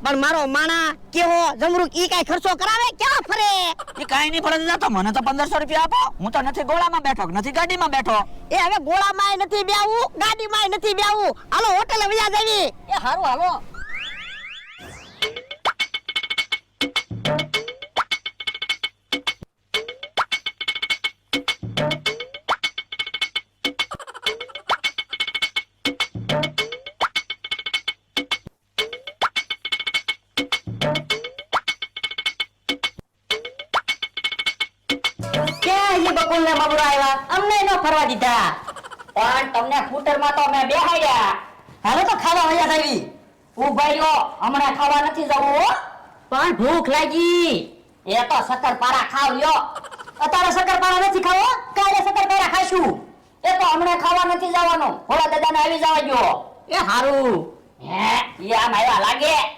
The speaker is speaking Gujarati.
પણ મારો માણા કેવો જમરૂક ઈ કાઈ ખર્ચો કરાવે ક્યાં ફરે? એ કાઈ નહીં પડે તો મને તો 1500 રૂપિયા આપો. હું તો નથી ગોળામાં બેઠો નથી ગાડીમાં બેઠો. એ હવે ગોળામાંય નથી બેવું ગાડીમાંય નથી બેવું. હાલો હોટેલે વયા જવી. એ હારું હાલો. બકુલને બબડો આવ્યા અમને ન ફરવા દીધા. પણ તમને ફૂટરમાં તો મેં બેહાડ્યા. હાલો તો ખાવા વયા જાવી. ઉભા રહ્યો, હમણાં ખાવા નથી જવું હો. પણ ભૂખ લાગી. એ તો શક્કરપારા ખાવ લ્યો. અત્યારે શક્કરપારા નથી ખાવો, કાલે શક્કરપારા ખાઈશું. એ તો હમણાં ખાવા નથી જવાનું. ભોળા દાદાને આવી જવા દ્યો. એ હારું. હે, ઈ આમ આવ્યા લાગે.